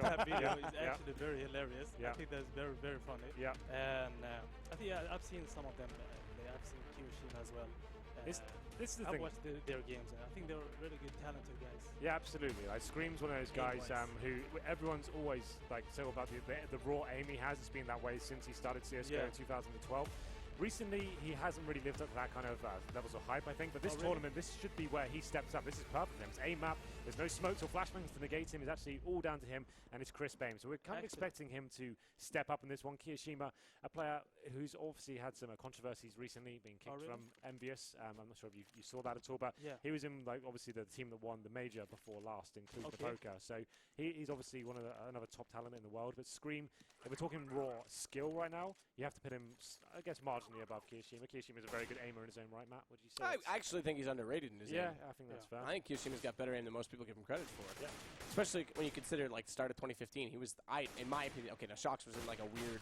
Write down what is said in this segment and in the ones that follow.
that video is actually very hilarious. I think that's very, very funny. Yeah. And I think I've seen some of them. I've seen kioShiMa as well. This is the I've thing. watched their games, and I think they're really good, talented guys. Yeah, absolutely. Like ScreaM's one of those guys who everyone's always like so about the raw aim he has. It's been that way since he started CS:GO in 2012. Recently, he hasn't really lived up to that kind of levels of hype, I think. But this tournament, this should be where he steps up. This is perfect for him. It's aim map. There's no smokes or flashbangs to negate him. It's actually all down to him and his crisp aim. So we're kind of expecting him to step up in this one. kioShiMa, a player who's obviously had some controversies recently, being kicked from Envious. I'm not sure if you saw that at all, but he was in like obviously the team that won the major before last, including the poker. So he's obviously another top talent in the world. But ScreaM, if we're talking raw skill right now, you have to put him, I guess, marginally above kioShiMa. kioShiMa is a very good aimer in his own right, Matt. What do you say? I actually think he's underrated in his aim. Yeah, I think that's fair. I think kioShiMa's got better aim than most people give him credit for. Yeah. Especially when you consider like start of 2015, he was, in my opinion, okay, now Shox was in like a weird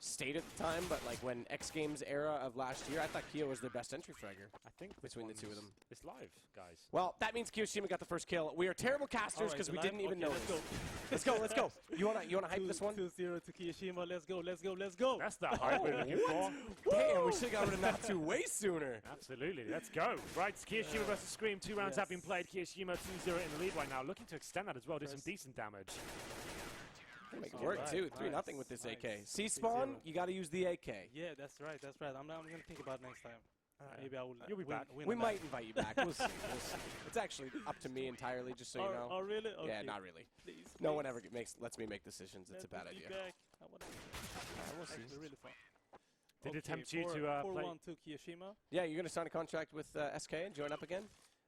state at the time, but like when X Games era of last year, I thought Kio was their best entry fragger. I think between the two of them. It's live, guys. Well, that means kioShiMa got the first kill. We are terrible casters because we didn't even know. Let's go. Let's go. You wanna hype this one? 2-0 to kioShiMa. Let's go. Let's go. Let's go. That's the hype we're looking for. Damn, we should have got rid of Natsu way sooner. Absolutely. Let's go. Right, it's kioShiMa versus ScreaM. 2 rounds have been played. kioShiMa 2-0 in the lead right now. Looking to extend that as well. Do some decent damage. Make it work too. 3-0 with this AK. C-spawn, you got to use the AK. Yeah, that's right. That's right. I'm going to think about it next time. Maybe I will. You'll be back. We might invite you back. We'll see. It's actually up to me entirely, just so you know. Oh, really? Okay. Yeah, not really. Please, no one ever lets me make decisions. It's a bad idea. We'll see. It's really fun. Did it tempt you to play? 4-1 to kioShiMa. Yeah, you're going to sign a contract with SK and join up again?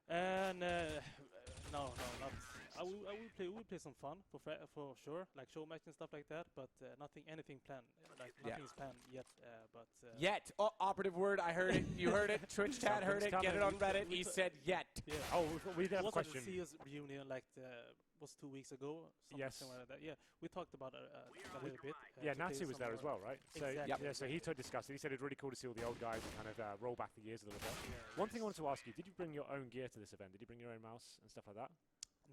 And no, not. I will play some fun for sure, like show match and stuff like that. But anything planned. Like nothing's planned yet. Yet. Oh, operative word. I heard it. You heard it. Twitch chat heard it. Get it on Reddit. He said yet. Yeah. Oh, we have a question. The CS reunion was 2 weeks ago. Something like that. Yeah, we talked about it a little bit. Yeah, Natsu was there as well, right? So exactly. yeah, so he discussed it. He said it's really cool to see all the old guys and kind of roll back the years a little bit. Yeah, one thing I wanted to ask you: did you bring your own gear to this event? Did you bring your own mouse and stuff like that?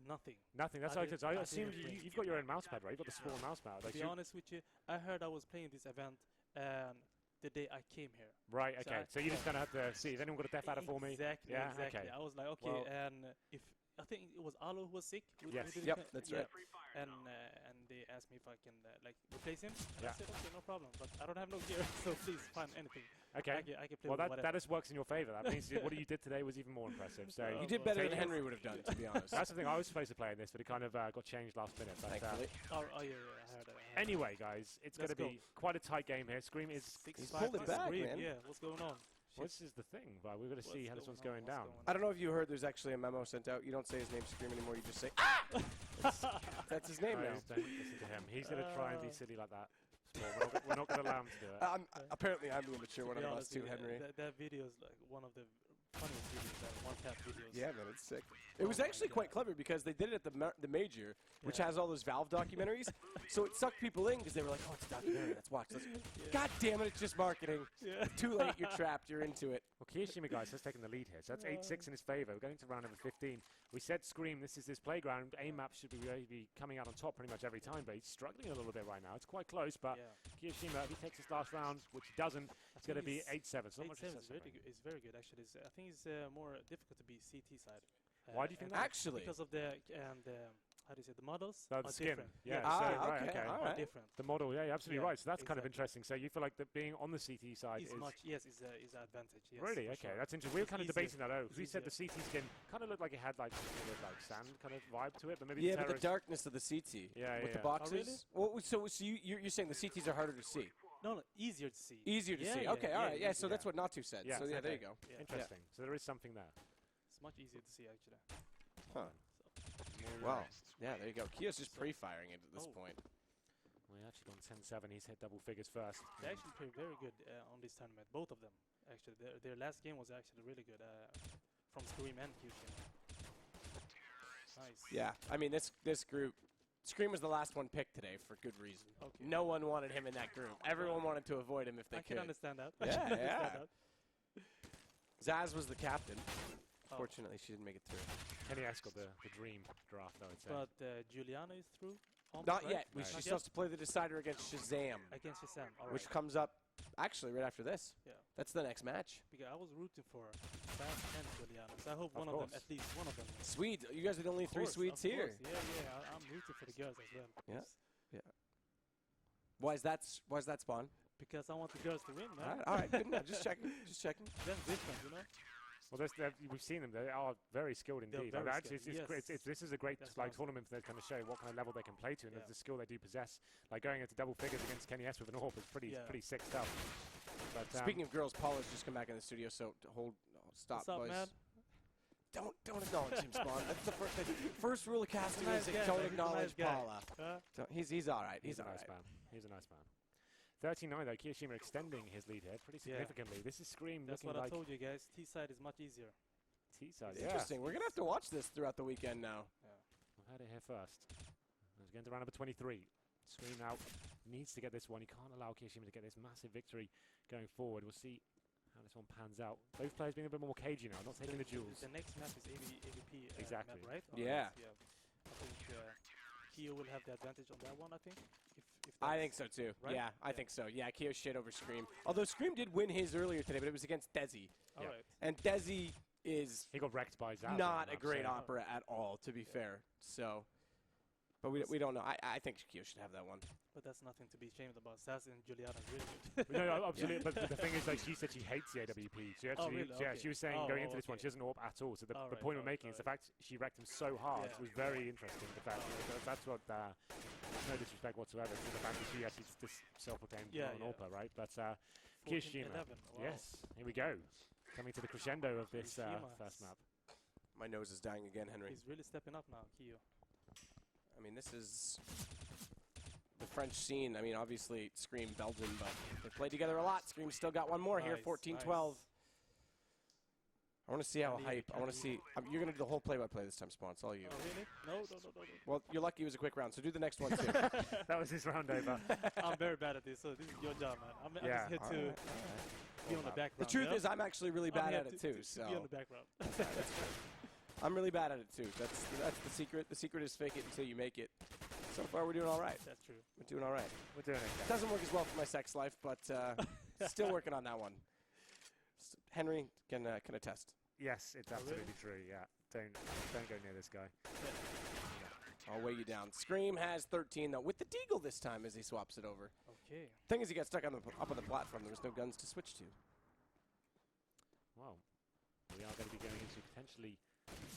Nothing. Nothing. That's what I said. I assumed you've got your own mouse pad, right? You've got the small mouse pad. To be honest with you, I heard I was playing this event the day I came here. Right. Okay. So you just kind of have to see if anyone got a death adder for me. Exactly. Yeah. Exactly. Okay. I was like, okay, well, and if I think it was Alo who was sick. Yes. Yep. That's right. And they asked me if I can replace him. And I said, okay, no problem. But I don't have no gear, so please find anything. Okay. I can play well, with that just works in your favor. That means what you did today was even more impressive. So you did better than Henry would have done, to be honest. That's the thing. I was supposed to play in this, but it kind of got changed last minute. But, thankfully. I heard that. Anyway, guys, it's going to be quite a tight game here. ScreaM is he's pulled it back, man. Yeah, what's going on? Well, this is the thing, but we're going to see how this one's going down. I don't know if you heard, there's actually a memo sent out. You don't say his name ScreaM anymore, you just say, ah! That's his name now. Don't listen to him. He's going to try and be silly like that. We're not going to allow him to do it. Apparently, I'm the immature one of us too, Henry. That video is like one of the funniest videos, that one-tap videos. Yeah, man, it's sick. It was actually quite clever because they did it at the Major, which has all those Valve documentaries. So it sucked people in because they were like, oh, it's a documentary, let's watch this. God damn it, it's just marketing. Too late, you're trapped, you're into it. Well, kioShiMa, guys, has taken the lead here. So that's 8-6 in his favor. We're going to round number 15. We said ScreaM, this is this playground. Aim map should be coming out on top pretty much every time, but he's struggling a little bit right now. It's quite close, but kioShiMa, if he takes his last round, which he doesn't, it's going to be 8-7. So 8-7 is very good, actually. I think it's more difficult to be CT side. Why do you think that? Actually, because of the how do you say, the models are skin. Different. Yeah, are different. The model, yeah, you're absolutely right. So that's kind of interesting. So you feel like being on the CT side is is an advantage. Yes, really? Okay, sure. That's interesting. We were kind of debating that out because we said the CT skin kind of looked like it had like sand kind of vibe to it, but maybe but the darkness of the CT with the boxes. Oh, really? Well, so you're saying the CTs are harder to see? No, easier to see. Easier to see. Okay, all right. Yeah, so that's what Natu said. So yeah, there you go. Interesting. So there is something there. It's much easier to see, actually. Huh. Wow. Yeah, there you go. Kio's just pre-firing it at this point. Well, he actually gone 10-7. He's hit double figures first. They actually played very good on this tournament, both of them. Actually, their last game was actually really good from ScreaM and kioShiMa. Nice. Yeah, I mean, this group, ScreaM was the last one picked today for good reason. Okay. No one wanted him in that group. Everyone wanted to avoid him if they could. I can understand that. Yeah. Zaz was the captain. Fortunately, she didn't make it through. Kenny S got the dream draft, I would say. But Juliana is through. Almost, Not right? yet. We Not still yet? have to play the decider against Shazam, Against ScreaM, all right. which comes up actually right after this. Yeah. That's the next match. Because I was rooting for Fast and Juliana, so I hope Of one of them, course. at least one of them. Swedes. You guys are the only Of three course, Swedes of here. course. Yeah. I'm rooting for the girls as well. Yeah. because- Why is that Spawn? Because I want the girls to win, All man. right, all right, good enough. Just checking. Just checking. That's different, you know? Well, we've seen them. They are very skilled They're indeed. very Actually, skilled, this is a great That's like awesome. tournament for them to kind of show what kind of level they can play to and Yeah. the skill they do possess. Like going into double figures against Kenny S with an AWP is pretty sick stuff. But Speaking of girls, Paula's just come back in the studio, so stop, What's up, boys. man? Don't acknowledge him, Spawn. That's the first rule of casting Nice music. guy, Don't man. He's a acknowledge nice guy. Paula. He's all right. he's a all nice right. man. He's a nice man. 39 though, kioShiMa extending his lead here pretty Yeah. significantly. This is ScreaM That's looking what I like told you guys. T-side is much easier. T-side. Interesting. We're gonna have to watch this throughout the weekend now. I've had it here first. Let's get into round number 23. ScreaM now needs to get this one. He can't allow kioShiMa to get this massive victory going forward. We'll see how this one pans out. Both players being a bit more cagey now, not taking the duels. The next map is AVP Exactly. map, right? Yeah. I think Kio will have the advantage on that one, I think. If I that's think so too. right? Yeah, I think so. Yeah, Keo shit over ScreaM. Although ScreaM did win his earlier today, but it was against Desi. All Yeah. right. And Desi is He got wrecked by Zao. not a great so- opera at all, to be fair. So, but we don't know. I think Keo should have that one. But that's nothing to be ashamed about. Sass and Juliana are really good. No, absolutely. But the thing is, like, she said she hates the AWP. She actually, really? yeah, Okay. she was saying Oh, going into this one, okay. she doesn't AWP at all. So the Alright, point we're alright, making is the fact she wrecked him so hard Yeah. was very interesting. The fact that's what, no disrespect whatsoever to the fact that she actually just self-proclaimed Yeah, an yeah. AWPer, right? But 14, kioShiMa, 11. Wow. yes, here we go. Coming to the crescendo of this kioShiMa. first map. My nose is dying again, Henry. He's really stepping up now, Kio. I mean, this is the French scene. I mean, obviously, ScreaM Belgium, but they played together a lot. ScreaM still got one more here, Nice, 14-12. I want to see how Can't hype. leave, I want to can't see. You're going to do the whole play-by-play this time, Spawn. It's all you. Oh, really? No. Well, you're lucky it was a quick round, so do the next one, too. That was his round over. I'm very bad at this, so this is your job, man. I'm Yeah. just here All to right. be on the background. The truth yeah? is, I'm actually really I'm bad here at it, too. So to be on the background. I'm really bad at it, too. That's the secret. The secret is fake it until you make it. So far, we're doing all right. That's true. We're doing all right. We're doing it. Doesn't work as well for my sex life, but still working on that one. Henry can attest. Yes, it's Oh, really? absolutely true. Yeah, don't go near this guy. I'll weigh you down. ScreaM has 13 though, with the deagle this time as he swaps it over. Okay. Thing is, he got stuck up on the platform. There was no guns to switch to. Wow. We are going to be going into potentially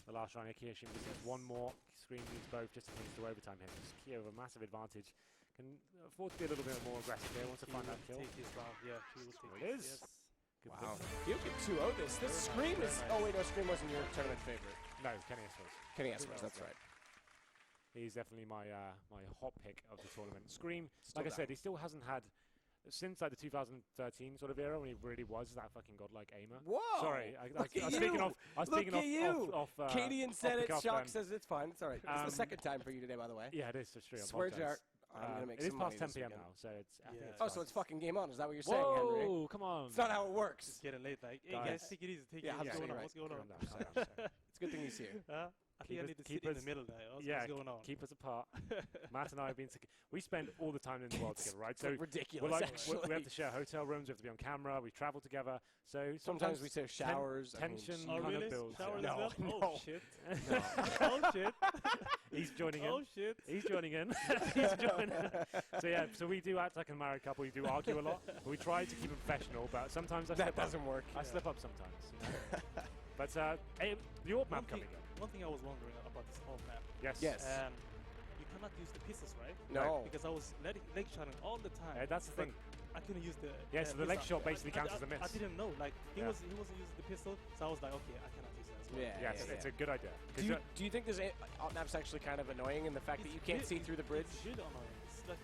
the last round here. kioShiMa just needs one more. ScreaM needs both just to finish to overtime here. Kio with a massive advantage. Can afford to be a little bit more aggressive here. Wants to find that kill. Take this round. Yeah, he will take There it this. is. Yes. Good Wow. pick. You can 2-0 this. This Very ScreaM nice, is... very Oh, nice. wait, no, ScreaM wasn't your tournament favorite. No, Kenny S was. Kenny S was, that's right. He's definitely my my hot pick of the tournament. ScreaM, Still like I down. said, he still hasn't had since like the 2013 sort of era when he really was that fucking godlike aimer. Whoa! Sorry, I Look was at speaking you! off. I was Look speaking at you! off. Canadian off said the it. cuff, Shock says it's fine. It's all right. It's the Um, second time for you today, by the way. Yeah, it is. It's true. I Swear apologize. jar. I'm going to make It is some past money 10 this p.m. weekend. now, so it's. I think Yeah. it's Oh, fine. so it's fucking game on. Is that what you're saying, Henry? Whoa, come on. It's not how it works. It's getting late. Like, hey Guys. guys, take it easy. Take Yeah, it easy. absolutely What's going on? right. What's going on? Calm down. It's a good thing he's here. I think I us- need to keep sit in us- the middle there. What's going on? Keep us apart. Matt and I have been we spend all the time in the world together, right? It's So ridiculous, we're like, actually. we have to share hotel rooms. We have to be on camera. We travel together. So Sometimes we say showers. I mean, tension geez. Oh, kind really? of builds. Showers No, as well? no. Oh, shit. No. Oh, shit. He's joining in. Oh, shit. He's joining in. He's joining in. So yeah, so we do act like a married couple. We do argue a lot. But we try to keep it professional, but sometimes I That slip up. doesn't work. I slip up sometimes. You know? But the AWP map coming up. One thing I was wondering about this whole map. Yes. Yes. You cannot use the pistols, right? No. Because I was leg shotting all the time. That's the but thing. I couldn't use the. Yeah, so the leg pistol. shot basically counts as a miss. I didn't know. Like he Yeah. wasn't using the pistol, so I was like, okay, I cannot use that as well. Yeah. Yes, it's a good idea. 'Cause Do you think this alt map's actually kind of annoying in the fact that you can't see through the bridge? It's really annoying. It's like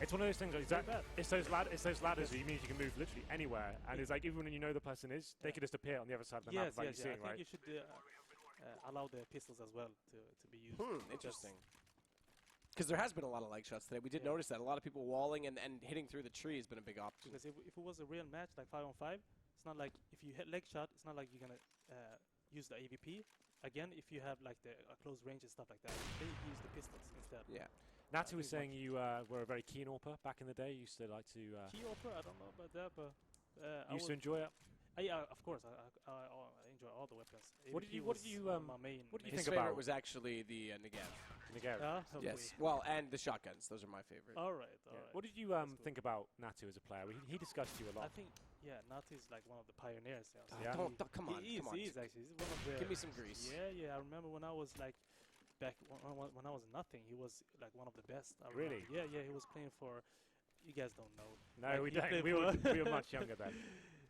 it's one of those things. Like, very bad. it's those ladders that means you can move literally anywhere, and it's like even when you know the person is, they could just appear on the other side of the map yes, without yes, you yeah. seeing, I right? think you should allow the pistols as well to be used. Interesting. Because there has been a lot of leg shots today. We did Yeah. notice that. A lot of people walling and hitting through the tree has been a big option. Because if it was a real match, like 5-on-5, it's not like if you hit leg shot, it's not like you're gonna use the AVP. Again, if you have like the close range and stuff like that, then you use the pistols instead. Yeah. Natu was saying you were a very keen AWPer back in the day. You used to like to... Key AWPer, I don't know about that, but... you used to enjoy it? Yeah, of course. I enjoy all the weapons. What did you my main? what do you His think favorite about was actually the Negev. Yes. Okay. Well, and the shotguns. Those are my favorite. All right. What did you think about Natu as a player? He discussed you a lot. I think Natu is like one of the pioneers. Yeah. Come on. He is actually. He's one of the. Give me some grease. Yeah. I remember when I was like back when I was nothing. He was like one of the best. Really? Yeah. He was playing for. You guys don't know. No, like we don't. We were much younger then.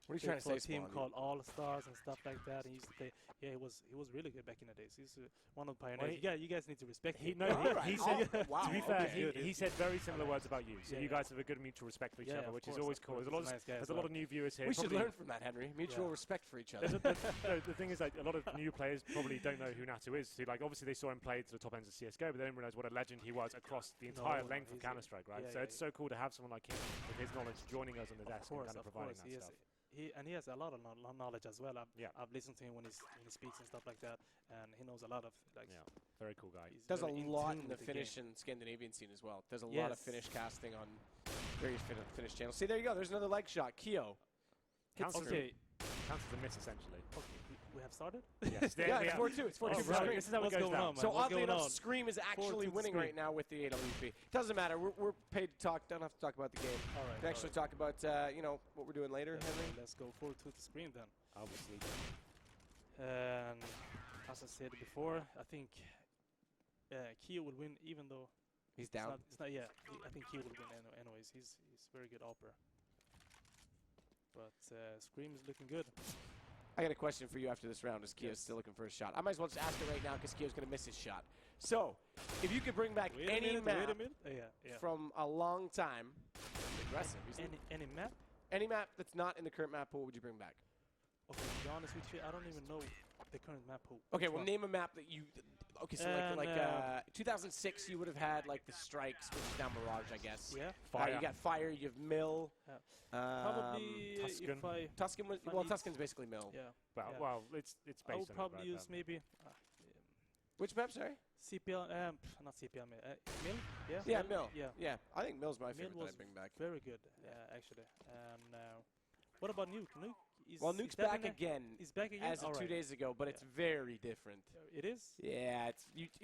What are you trying to say, a team Spawn? called All Stars and stuff like that. And he used to play. Yeah, he was really good back in the days. He's one of the pioneers. You guys need to respect him. He said. Wow. To be fair, okay. he said very similar words about you. So Yeah, you guys have a good mutual respect for each other, which is always cool. There's a lot of new viewers here. We should learn from that, Henry. Mutual respect for each other. The thing is, like, a lot of new players probably don't know who Natu is. So, like, obviously they saw him play to the top ends of CS:GO, but they didn't realize what a legend he was across the entire length of Counter-Strike, right? So it's so cool to have someone like him with his knowledge joining us on the desk and kind of providing that stuff. He has a lot of knowledge as well. I've listened to him when he speaks and stuff like that, and he knows a lot of like. Yeah, very cool guy. Does a lot in the Finnish and Scandinavian scene as well. Does a lot of Finnish casting on various Finnish channels. See, there you go. There's another leg shot. Kio. Counts as a miss essentially. Okay, we have started. Yes, it's 4-2. It's 4-2 for ScreaM. This is how it goes down. So oddly enough, ScreaM is actually winning right now with the AWP. Doesn't matter. We're paid to talk. Don't have to talk about the game. All right. We can actually talk about what we're doing later, Henry. Let's go 4-2 to ScreaM then. Obviously. And as I said before, I think Kio will win, even though he's down. I think Kio will win anyways. He's very good AWPer. But ScreaM is looking good. I got a question for you after this round, as Kio's still looking for a shot. I might as well just ask it right now because Kio's going to miss his shot. So, if you could bring back any map from a long time, aggressive. Any map? Any map that's not in the current map pool, would you bring back? Okay, to be honest with you, I don't even know the current map pool. Okay, well, name a map that you... Okay, so like 2006, you would have had like the Strikes, which is now Mirage, I guess. Yeah. Fire. You got Fire. You have Mill. Probably Tuscan. Tuscan was Tuscan's basically Mill. Yeah. Well, it's based on. I would probably use maybe. Which map? Sorry. CPL. Not CPL. Mill. Yeah. Yeah, Mill. Yeah. I think Mill's my favorite Mill that I bring back. Very good. Actually. And what about Nuke? Well, Nuke's back again. He's back again as of 2 days ago, but it's very different. It is. Yeah,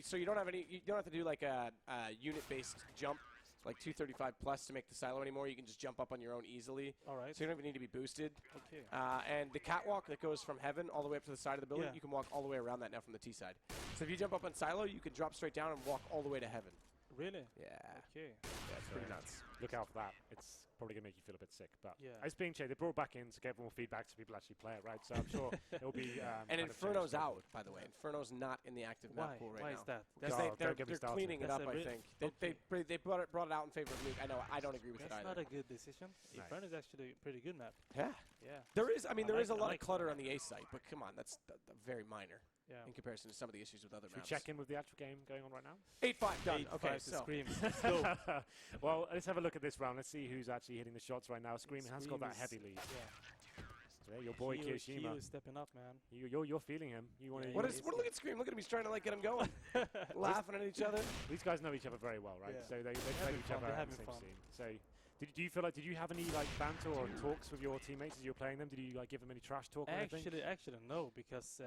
so you don't have any. You don't have to do like a unit-based jump, like 235 plus to make the silo anymore. You can just jump up on your own easily. All right. So you don't even need to be boosted. Okay. And the catwalk that goes from heaven all the way up to the side of the building, you can walk all the way around that now from the T side. So if you jump up on silo, you can drop straight down and walk all the way to heaven. Really? Yeah. Okay. Yeah, it's pretty nuts. Look out for that. It's probably going to make you feel a bit sick. But yeah. It's being changed. They brought it back in to get more feedback so people actually play it, right? So I'm sure it'll be... and Inferno's out, by the way. Inferno's not in the active map pool right now. Why is that? Because they're cleaning it up, I think. They brought it out in favor of Nuke. I know, I don't agree with it either. That's not a good decision. Inferno's actually a pretty good map. Yeah. Yeah. There is a lot of clutter on the A site, but come on, that's very minor. Yeah. In comparison to some of the issues with other maps. Should we check in with the actual game going on right now? 8-5 done. Okay, so ScreaM. Well, let's have a look at this round. Let's see who's actually hitting the shots right now. ScreaM has got that heavy lead. Yeah. So your boy kioShiMa. Kio is stepping up, man. You're feeling him. Look at ScreaM. Look at him. He's trying to get him going. Laughing at each other. These guys know each other very well, right? Yeah. So they play each other at the same scene. So do you feel like, did you have any banter or talks with your teammates as you were playing them? Did you give them any trash talk or anything? Actually no, because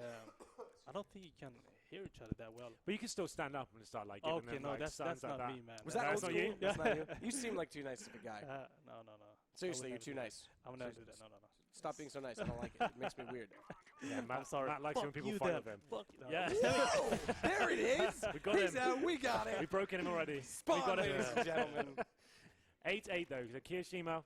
I don't think you can hear each other that well. But you can still stand up and start giving them that's signs not like me, man. Was that that's not you? That's not you? You seem like too nice of a guy. No. Seriously, you're too nice. I would never do that. No. Stop being so nice. I don't like it. It makes me weird. Yeah, I'm sorry. Matt likes when people fight with him. Yeah. There it is. We got him. We got it. We've broken him already. Spawn, ladies and gentlemen. 8-8 though. So kioShiMa,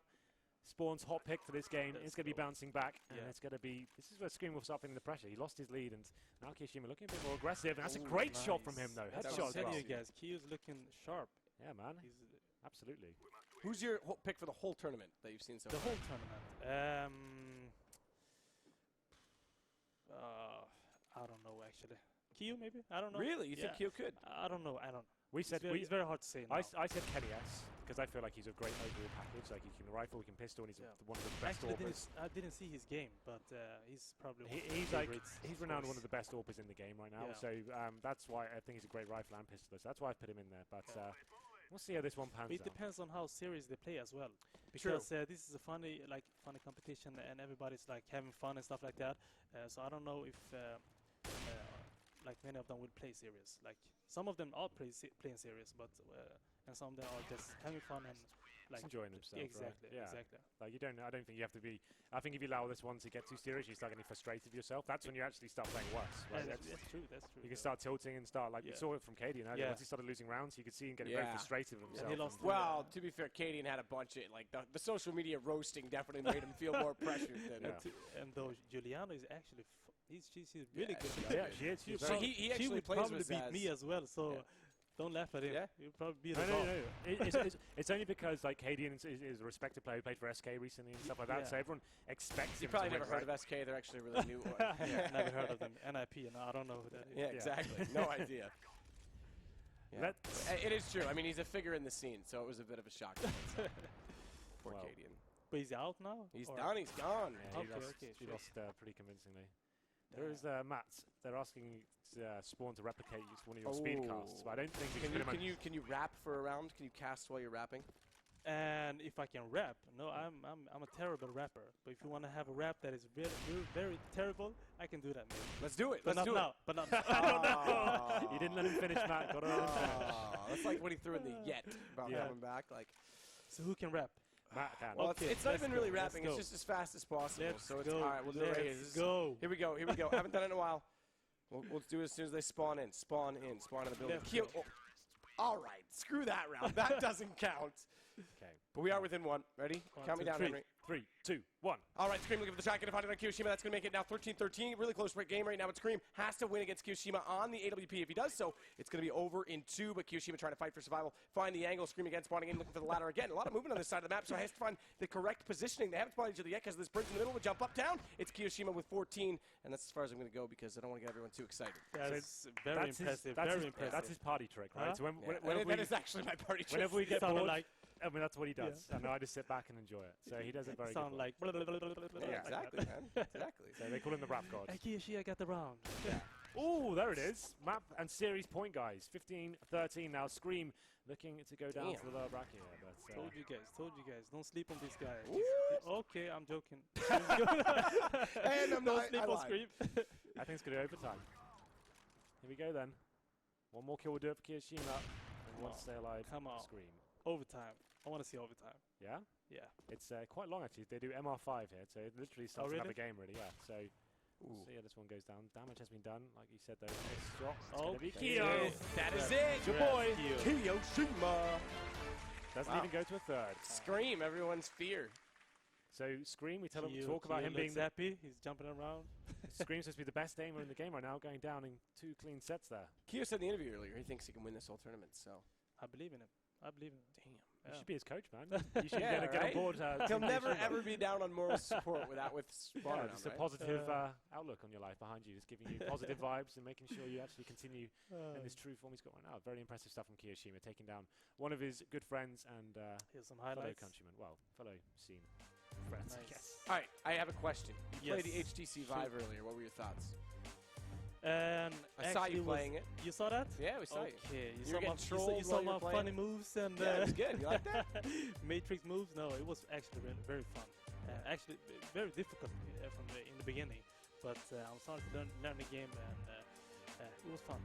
Spawn's hot pick for this game. It's going to be bouncing back, and it's going to be. This is where ScreaM will start feeling the pressure. He lost his lead, and now kioShiMa looking a bit more aggressive. And that's a great shot from him, though. Headshot as well. You guys, Kio's looking sharp. Yeah, man. Absolutely. Who's your pick for the whole tournament that you've seen so far? The whole tournament. I don't know actually. Kio maybe? I don't know. Really? You think Kio could? I don't know. It's very hard to say now. I said Kenny S because I feel like he's a great overall package. Like he can rifle, he can pistol, and he's one of the best AWPers. I didn't see his game, but he's probably he's renowned one of the best AWPers in the game right now. Yeah. So that's why I think he's a great rifle and pistoler. So that's why I put him in there. But We'll see how this one pans It out. depends on how serious they play as well. True. Because this is a funny competition, and everybody's like having fun and stuff like that. So I don't know if like many of them will play serious. Like some of them are playing serious, but and some of them are just having fun and like Just enjoying themselves. exactly, Right? Yeah. exactly. Like you don't. I don't think you have to be. I think if you allow this one to get too serious, you start getting frustrated with yourself. That's when you actually start playing worse. Right? Yeah, that's true. That's true. You can start tilting and start like we Yeah. saw it from Cadian earlier. Yeah. Once he started losing rounds, you could see him getting Yeah. very frustrated with himself. he lost. Well, to be fair, Cadian had a bunch of like the social media roasting definitely made him feel more pressured than. Yeah. And though Juliano is actually, she's really good. Yeah, she is. She's So very- he She actually would plays probably with beat Zaz. me as well. So Yeah. don't laugh at him. Yeah. He'll probably beat No, us no, all. no. It's only because like Cadian is a respected player who played for SK recently and stuff like that. Yeah. So everyone expects You him probably to never win, heard right? of SK. They're actually a really new one. Yeah, never heard of them. NIP, and I don't know who that is. Yeah, exactly. No idea. Yeah. Let's- It is true. I mean, he's a figure in the scene, so it was a bit of a shock. Poor Well. Cadian. But he's out now? He's Or- done. He's gone. Yeah, he Okay, lost, okay, he sure. lost pretty convincingly. There is Matt. They're asking Spawn to replicate one of your speed casts, but I don't think Can he's you, pretty can much. you can you rap for a round? Can you cast while you're rapping? And if I can rap, no, I'm a terrible rapper. But if you want to have a rap that is very, very, very terrible, I can do that, maybe. Let's do it. But Let's not do now. But not now. it. You didn't let him finish, Matt. Got to let him finish. That's like when he threw in the yet about Yeah. coming back. Like, So who can rap? Matt can. well, Okay, it's not let's even go, really let's rapping. It's go. just as fast as possible. Let's so it's go. all right. We'll do it right here. Let's This is- go. Here we go. Here we go. Haven't done it in a while. We'll do it as soon as they spawn in. Spawn in. Spawn in the building. Let's Kyo. go. Oh. All right. Screw that round. That doesn't count. Okay. But we are within one. Ready? One, Count me two, down, three. Henry. 3, 2, 1. All right, ScreaM looking for the shot. Going to find it on kioShiMa. That's going to make it now 13-13. Really close game right now. But ScreaM has to win against kioShiMa on the AWP. If he does so, it's going to be over in 2. But kioShiMa trying to fight for survival. Find the angle. ScreaM again spawning in, looking for the ladder again. A lot of movement on this side of the map, so he has to find the correct positioning. They haven't spawned each other yet because of this bridge in the middle. We jump up, down. It's kioShiMa with 14. And that's as far as I'm going to go because I don't want to get everyone too excited. That's very That's impressive. His, Very impressive. That's his party trick, right? Huh? So Yeah. whenever That we, is actually my party trick. whenever we get Sounded bored, like I mean, that's what he does. And I just sit back and enjoy it. So he does it very sound good. like. Yeah, exactly, man. Exactly. So they call him the rap god. Hey, Kiyoshi, I got the round. Oh, there it is. Map and series point, guys. 15-13 now. ScreaM looking to go down Damn. to the lower bracket here. But, Told you guys. Don't sleep on this guy. What? Okay, I'm joking. And I'm Don't not. sleep I on lied. ScreaM. I think it's going to overtime. Here we go then. One more kill will do it for kioShiMa. And Come one on. stay alive Come on. ScreaM. Overtime. I want to see overtime. Yeah? Yeah. It's quite long actually. They do MR5 here, so it literally starts really? another game really, yeah. So, Ooh. yeah, this one goes down. Damage has been done, like you said though. This shot, it's Oh, gonna be that's Kyo. it. That is Yeah. it. It's your boy. Kyo. kioShiMa. Doesn't Wow. even go to a third. ScreaM, everyone's fear. So ScreaM, we tell him Kyo- talk about Kyo him being looks happy. He's jumping around. ScreaM's supposed to be the best aimer in the game right now, going down in 2 clean sets there. Kyo said in the interview earlier he thinks he can win this whole tournament. So I believe in him. I believe in him. damn. You Yeah. should be his coach, man. You should Yeah, get on right? board. He'll Team never kioShiMa. ever be down on moral support with Spawn Yeah, around, just a right? positive outlook on your life behind you, just giving you positive vibes and making sure you actually continue in this true form he's got right now. Very impressive stuff from kioShiMa, taking down one of his good friends and Here's some fellow highlights. countrymen. Well, fellow scene friends, I Nice. guess. All right, I have a question. You played the Yes. HTC Vive earlier. What were your thoughts? And I saw actually you was- playing it. You saw that? Yeah, we saw you. Okay. You were saw my, getting trolled you saw while you were my playing funny it? moves and Yeah, it was good. You like that? Matrix moves. No, it was actually very fun. Actually, very difficult in the beginning, but I'm starting to learn the game, and it was fun.